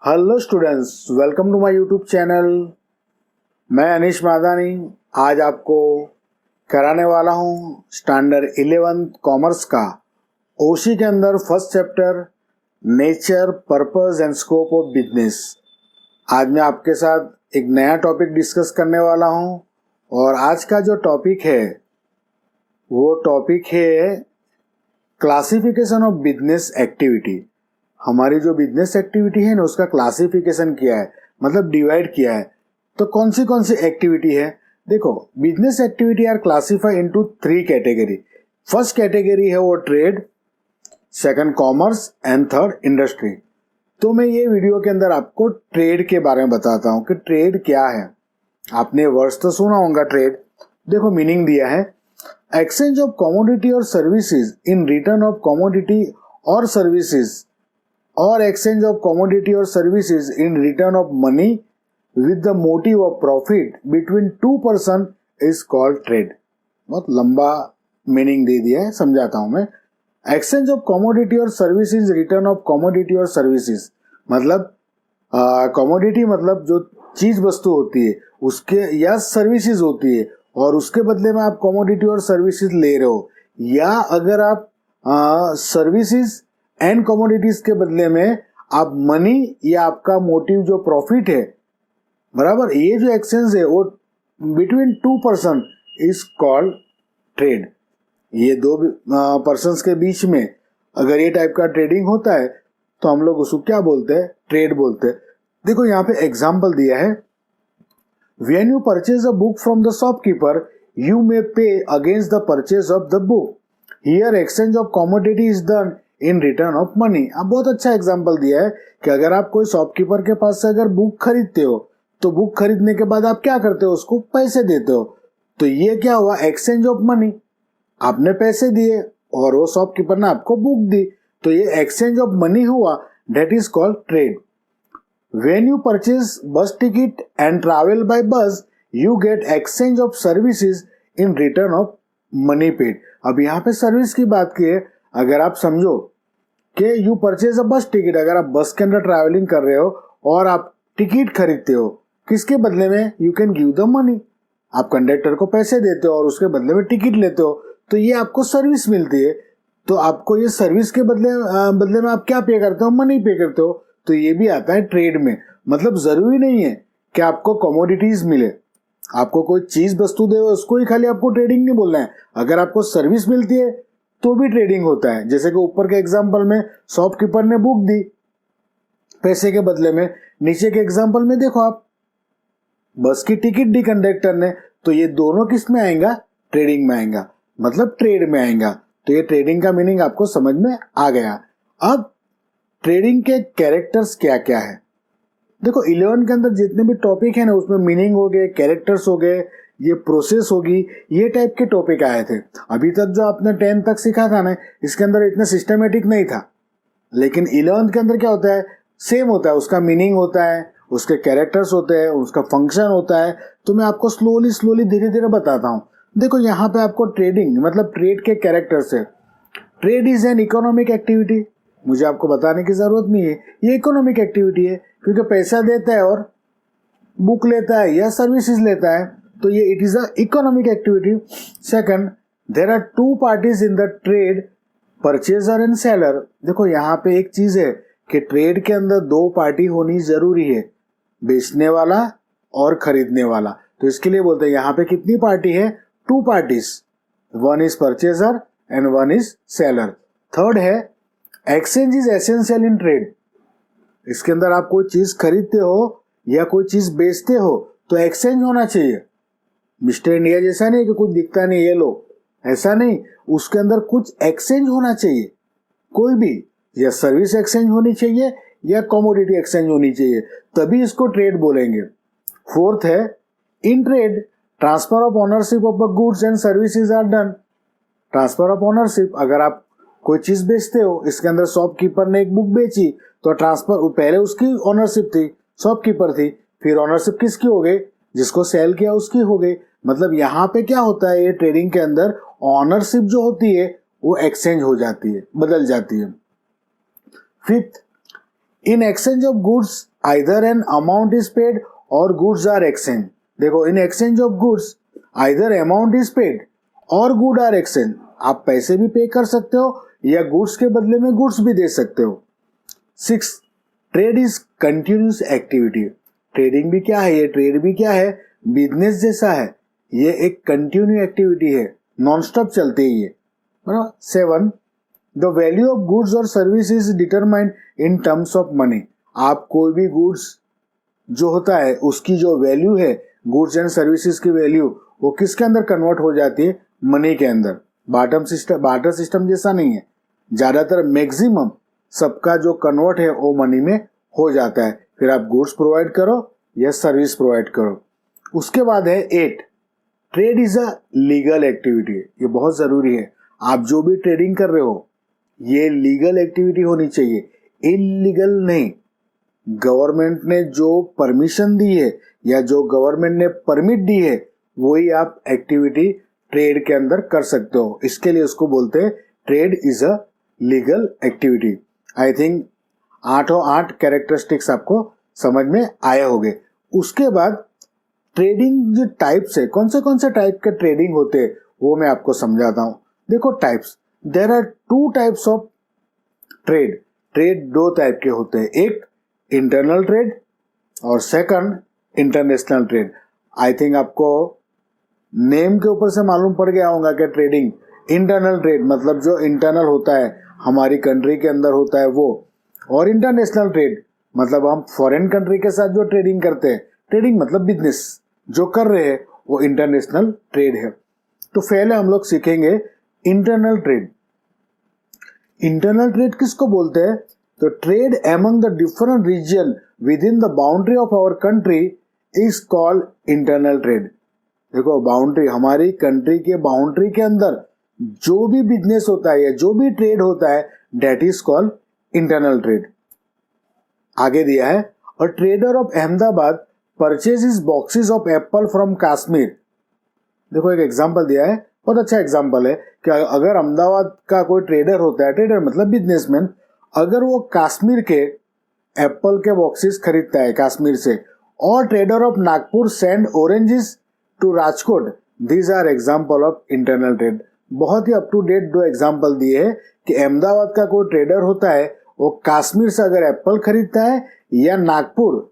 Hello students, welcome to my YouTube channel. मैं अनीश मादानी आज आपको कराने वाला हूँ स्टैंडर्ड 11th कॉमर्स का ओशी के अंदर first chapter nature, purpose and scope of business. आज मैं आपके साथ एक नया टॉपिक डिस्कस करने वाला हूँ और आज का जो टॉपिक है वो टॉपिक है क्लासिफिकेशन ऑफ बिजनेस एक्टिविटी। हमारी जो बिजनेस एक्टिविटी है ना उसका क्लासिफिकेशन किया है, मतलब डिवाइड किया है। तो कौन सी एक्टिविटी है? देखो, business activity are classified into 3 category. First category है वो trade, second commerce and third industry. तो मैं ये वीडियो के अंदर आपको ट्रेड के बारे में बताता हूँ कि ट्रेड क्या है। आपने वर्ड्स तो सुना होगा ट्रेड। देखो, मीनिंग दिया है एक्सचेंज ऑफ कमोडिटी और services in return of commodity और सर्विसेज और exchange of commodity or services in return of money with the motive of profit between two person is called trade। बहुत लंबा meaning दे दिया है, समझाता हूं मैं। एक्सचेंज ऑफ कमोडिटी और सर्विसेज, रिटर्न ऑफ कमोडिटी और सर्विसेज मतलब कमोडिटी मतलब जो चीज वस्तु होती है उसके, या सर्विसेज होती है और उसके बदले में आप कमोडिटी और सर्विसेज ले रहे हो, या अगर आप सर्विसेज एंड कमोडिटीज के बदले में आप मनी या आपका मोटिव जो प्रॉफिट है, बराबर, ये जो एक्सचेंज है वो between 2 person is called trade. ये 2 पर्सन्स के बीच में अगर ये टाइप का ट्रेडिंग होता है तो हम लोग उसको क्या बोलते हैं? ट्रेड बोलते हैं। देखो, यहाँ पे एग्जाम्पल दिया है, when you purchase a book from the shopkeeper you may pay against the purchase of the book, here exchange of commodity is done in return of money. अब बहुत अच्छा एग्जाम्पल दिया है कि अगर आप कोई शॉपकीपर के पास से अगर बुक खरीदते हो तो बुक खरीदने के बाद आप क्या करते हो? उसको पैसे देते हो। तो ये क्या हुआ? Exchange of money. आपने पैसे दिए और वो शॉपकीपर ने आपको बुक दी, तो ये एक्सचेंज ऑफ मनी हुआ। That is called trade. When you purchase bus ticket and travel by bus you get exchange of services in return of money paid. अब यहाँ पे सर्विस की बात की है। अगर आप समझो कि यू परचेज अ बस टिकट, अगर आप बस के अंदर ट्रैवलिंग कर रहे हो और आप टिकट खरीदते हो, किसके बदले में? You can give the money. आप कंडक्टर को पैसे देते हो और उसके बदले में टिकट लेते हो, तो ये आपको सर्विस मिलती है। तो आपको ये सर्विस के बदले में आप क्या पे करते हो? मनी पे करते हो। तो ये भी आता है ट्रेड में। मतलब जरूरी नहीं है कि आपको कमोडिटीज मिले, आपको कोई चीज वस्तु दे उसको ही खाली आपको ट्रेडिंग नहीं बोलना है। अगर आपको सर्विस मिलती है तो भी ट्रेडिंग होता है। जैसे कि ऊपर के एग्जांपल में शॉपकीपर ने बुक दी पैसे के बदले में, नीचे के एग्जांपल में देखो आप बस की टिकट दी कंडक्टर ने, तो ये दोनों किस में आएगा? ट्रेडिंग में आएगा, मतलब ट्रेड में आएगा। तो ये ट्रेडिंग का मीनिंग आपको समझ में आ गया। अब ट्रेडिंग के कैरेक्टर्स क्या क्या है? देखो, 11 के अंदर जितने भी टॉपिक है ना उसमें मीनिंग हो गए, कैरेक्टर्स हो गए, ये प्रोसेस होगी, ये टाइप के टॉपिक आए थे। अभी तक जो आपने 10 तक सीखा था ना, इसके अंदर इतना सिस्टमेटिक नहीं था। लेकिन 11th के अंदर क्या होता है? सेम होता है, उसका मीनिंग होता है, उसके कैरेक्टर्स होते हैं, उसका फंक्शन होता है। तो मैं आपको स्लोली धीरे धीरे बताता हूँ। देखो, यहाँ पे आपको ट्रेडिंग मतलब ट्रेड के कैरेक्टर्स है। Trade is an economic activity. मुझे आपको बताने की जरूरत नहीं है, ये इकोनॉमिक एक्टिविटी है, क्योंकि पैसा देता है और बुक लेता है या सर्विसेज लेता है, तो ये it is a economic activity. Second, there are 2 parties in the trade, purchaser and seller. देखो, यहाँ पे एक चीज है कि ट्रेड के अंदर 2 पार्टी होनी जरूरी है, बेचने वाला और खरीदने वाला। तो इसके लिए बोलते हैं यहाँ पे कितनी पार्टी है? 2 parties, one is purchaser and one is seller. Third है exchange is essential in trade. इसके अंदर आप कोई चीज खरीदते हो या कोई चीज बेचते हो तो एक्सचेंज होना चाहिए। मिस्टर इंडिया जैसा नहीं कि कुछ दिखता नहीं, ये लो, ऐसा नहीं, उसके अंदर कुछ एक्सचेंज होना चाहिए। कोई भी, या सर्विस एक्सचेंज होनी चाहिए या कमोडिटी एक्सचेंज होनी चाहिए, तभी इसको ट्रेड बोलेंगे। फोर्थ है in trade transfer of ownership of the goods and services are done. Transfer of ownership, अगर आप कोई चीज बेचते हो, इसके अंदर शॉपकीपर ने एक बुक बेची तो ट्रांसफर, पहले उसकी ओनरशिप थी, शॉपकीपर थी, फिर ओनरशिप किसकी हो गई? जिसको सेल किया उसकी हो गई। मतलब यहाँ पे क्या होता है, ये ट्रेडिंग के अंदर ओनरशिप जो होती है वो एक्सचेंज हो जाती है, बदल जाती है। Fifth, in exchange of goods either an amount is paid और गुड्स आर एक्सचेंज। देखो, in exchange of goods either amount is paid और गुड आर एक्सचेंज। आप पैसे भी पे कर सकते हो या गुड्स के बदले में गुड्स भी दे सकते हो। 6, trade is continuous activity. Trading भी क्या है? ये ट्रेड भी क्या है? बिजनेस जैसा है। ये एक कंटिन्यू एक्टिविटी है, नॉन स्टॉप चलती है ये, बराबर। 7, द वैल्यू ऑफ गुड्स और service is determined in terms of money. आप कोई भी गुड्स जो होता है उसकी जो वैल्यू है, गुड्स एंड सर्विसेज की वैल्यू, वो किसके अंदर कन्वर्ट हो जाती है? मनी के अंदर। बार्टर सिस्टम जैसा नहीं है। ज्यादातर मैक्सिमम सबका जो कन्वर्ट है वो मनी में हो जाता है। फिर आप गुड्स प्रोवाइड करो या सर्विस प्रोवाइड करो। उसके बाद है 8, trade is a legal activity. ये बहुत जरूरी है। आप जो भी ट्रेडिंग कर रहे हो ये लीगल एक्टिविटी होनी चाहिए, इलीगल नहीं। गवर्नमेंट ने जो परमिशन दी है या जो गवर्नमेंट ने परमिट दी है वही आप एक्टिविटी ट्रेड के अंदर कर सकते हो। इसके लिए उसको बोलते हैं trade is a legal activity. I think 8 characteristics आपको समझ में आए होंगे। उसके बाद ट्रेडिंग जो टाइप्स है, कौन से टाइप के ट्रेडिंग होते हैं वो मैं आपको समझाता हूं। देखो, types, there are 2 types of trade. Trade 2 type के होते हैं, एक इंटरनल ट्रेड और second international trade. I think आपको नेम के ऊपर से मालूम पड़ गया होगा कि ट्रेडिंग इंटरनल ट्रेड मतलब जो इंटरनल होता है, हमारी कंट्री के अंदर होता है वो, और इंटरनेशनल ट्रेड मतलब हम फॉरेन कंट्री के साथ जो ट्रेडिंग करते हैं। ट्रेडिंग मतलब बिजनेस जो कर रहे हैं वो इंटरनेशनल ट्रेड है। तो पहले हम लोग सीखेंगे इंटरनल ट्रेड। इंटरनल ट्रेड किसको बोलते हैं? तो trade among the different region within the boundary of our country is called internal trade. देखो, बाउंड्री, हमारी कंट्री के बाउंड्री के अंदर जो भी बिजनेस होता है या जो भी ट्रेड होता है that is called internal trade. आगे दिया है, a trader of Ahmedabad purchases boxes of Apple from Kashmir. देखो, एक एग्जांपल दिया है, बहुत अच्छा एग्जांपल है कि अगर अहमदाबाद का कोई ट्रेडर होता है, ट्रेडर मतलब बिजनेसमैन, अगर वो कश्मीर के एप्पल के बॉक्सेस खरीदता है कश्मीर से, और trader of Nagpur send oranges to Rajkot, these are example of internal trade. बहुत ही अप टू डेट 2 एग्जाम्पल दिए हैं कि अहमदाबाद का कोई ट्रेडर होता है वो कश्मीर से अगर एप्पल खरीदता है या नागपुर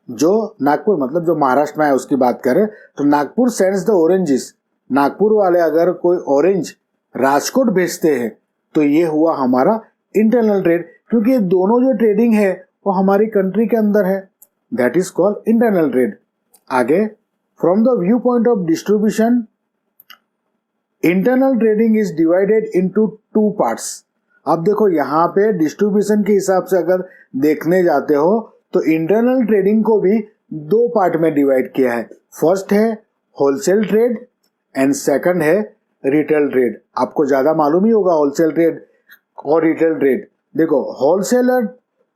मतलब जो महाराष्ट्र में है उसकी बात करें तो Nagpur sends the oranges, Nagpur वाले अगर कोई ऑरेंज राजकोट भेजते हैं तो ये हुआ हमारा इंटरनल ट्रेड, क्योंकि ये दोनों जो ट्रेडिंग है वो हमारी कंट्री के अंदर है, that is called internal trade. आगे, from the view point of distribution, internal trading is divided into 2 parts. अब देखो, यहाँ पे डिस्ट्रीब्यूशन के हिसाब से अगर देखने जाते हो तो इंटरनल ट्रेडिंग को भी 2 पार्ट में डिवाइड किया है। फर्स्ट है होलसेल ट्रेड एंड सेकंड है रिटेल ट्रेड। आपको ज्यादा मालूम ही होगा होलसेल ट्रेड और रिटेल ट्रेड। देखो, wholesaler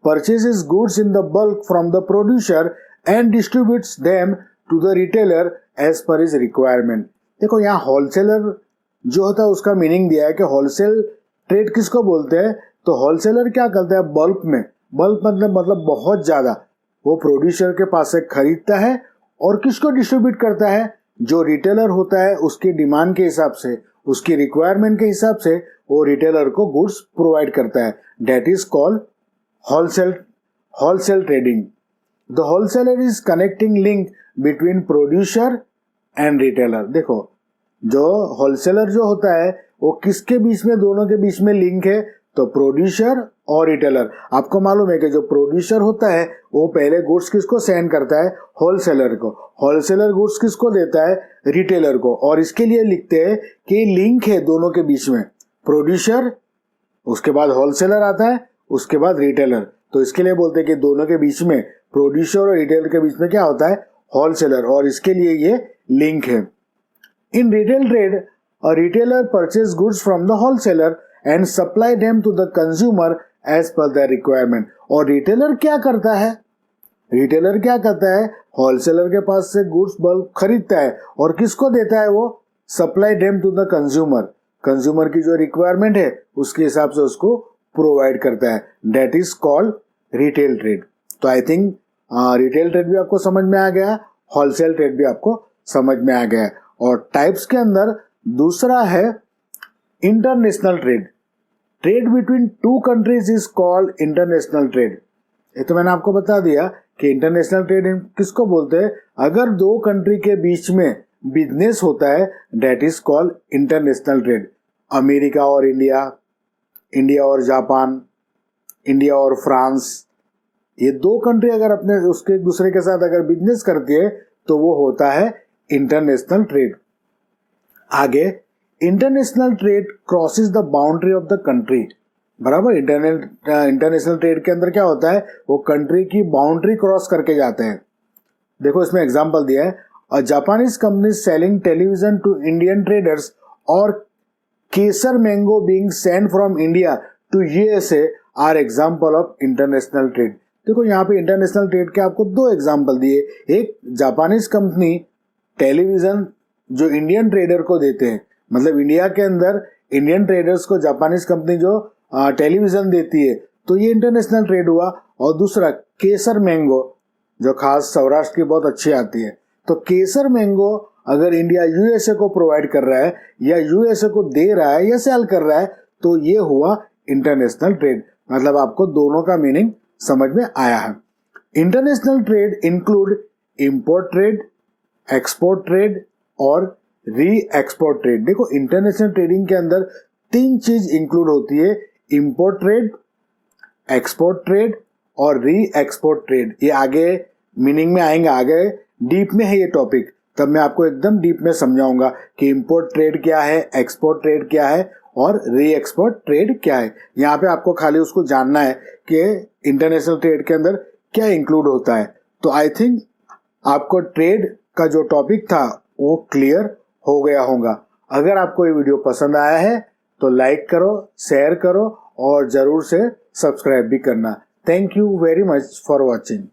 purchases goods in the bulk from the producer and distributes them to the retailer as per his requirement. देखो, यहाँ होलसेलर जो होता है उसका मीनिंग दिया है कि होलसेल ट्रेड किसको बोलते हैं? तो होलसेलर क्या करता है? बल्क में, बल्क मतलब बहुत ज्यादा, वो प्रोड्यूसर के पास से खरीदता है और किसको डिस्ट्रीब्यूट करता है? जो रिटेलर होता है उसकी डिमांड के हिसाब से, उसकी रिक्वायरमेंट के हिसाब से वो रिटेलर को गुड्स प्रोवाइड करता है। That is called wholesale trading. The wholesaler is connecting link between producer and retailer. देखो, जो होलसेलर जो होता है वो किसके बीच में, दोनों के बीच में लिंक है? तो प्रोड्यूसर और रिटेलर। आपको मालूम है कि जो प्रोड्यूसर होता है वो पहले गुड्स किसको सेंड करता है? होलसेलर को। होलसेलर गुड्स किसको देता है? रिटेलर को। और इसके लिए लिखते हैं कि लिंक है दोनों के बीच में, प्रोड्यूसर, उसके बाद होलसेलर आता है, उसके बाद रिटेलर। तो इसके लिए बोलते हैं कि दोनों के बीच में, प्रोड्यूसर और रिटेलर के बीच में क्या होता है? होलसेलर, और इसके लिए ये लिंक है। In retail trade, a retailer purchase goods from the wholesaler and supply them to the consumer as per the requirement. और रिटेलर क्या करता है? रिटेलर क्या करता है? होलसेलर के पास से गुड्स बल्क खरीदता है और किसको देता है? वो supply them to the consumer, consumer की जो रिक्वायरमेंट है उसके हिसाब से उसको प्रोवाइड करता है। That is called retail trade. तो आई थिंक रिटेल ट्रेड भी आपको समझ में आ गया, होलसेल ट्रेड भी आपको समझ में आ गया। और टाइप्स के अंदर दूसरा है international trade. Trade between two countries is called international trade. ये तो मैंने आपको बता दिया कि इंटरनेशनल ट्रेड किसको बोलते हैं, अगर दो कंट्री के बीच में बिजनेस होता है that is called international trade. America और इंडिया, इंडिया और जापान, इंडिया और फ्रांस, ये दो कंट्री अगर अपने उसके एक दूसरे के साथ अगर बिजनेस करती है तो वो होता है इंटरनेशनल ट्रेड। आगे, international trade crosses the boundary of the country. बराबर, इंटरनेशनल ट्रेड के अंदर क्या होता है, वो कंट्री की बाउंड्री क्रॉस करके जाते हैं। देखो इसमें एग्जांपल दिया है, a Japanese company selling television to Indian traders और Kesar mango being sent from India to USA are example of international trade. देखो यहाँ पे इंटरनेशनल ट्रेड के आपको दो एग्जांपल दिए, एक जापानीज कंपनी टेलीविजन जो इंडियन ट्रेडर को देते हैं, मतलब इंडिया के अंदर इंडियन ट्रेडर्स को जापानीज कंपनी जो टेलीविजन देती है, तो ये इंटरनेशनल ट्रेड हुआ। और दूसरा केसर मैंगो जो खास सौराष्ट्र की बहुत अच्छी आती है, तो केसर मैंगो अगर इंडिया यूएसए को प्रोवाइड कर रहा है या यूएसए को दे रहा है या सेल कर रहा है तो ये हुआ इंटरनेशनल ट्रेड। मतलब आपको दोनों का मीनिंग समझ में आया है। International trade include import trade, export trade और री एक्सपोर्ट ट्रेड। देखो इंटरनेशनल ट्रेडिंग के अंदर तीन चीज इंक्लूड होती है, इंपोर्ट ट्रेड, एक्सपोर्ट ट्रेड और री एक्सपोर्ट ट्रेड। ये आगे मीनिंग में आएंगे, आगे डीप में है ये टॉपिक, तब मैं आपको एकदम डीप में समझाऊंगा कि इंपोर्ट ट्रेड क्या है, एक्सपोर्ट ट्रेड क्या है और री एक्सपोर्ट ट्रेड क्या है। यहाँ पे आपको खाली उसको जानना है कि इंटरनेशनल ट्रेड के अंदर क्या इंक्लूड होता है। तो आई थिंक आपको ट्रेड का जो टॉपिक था वो क्लियर हो गया होगा। अगर आपको ये वीडियो पसंद आया है तो लाइक करो, शेयर करो और जरूर से सब्सक्राइब भी करना। Thank you very much for watching.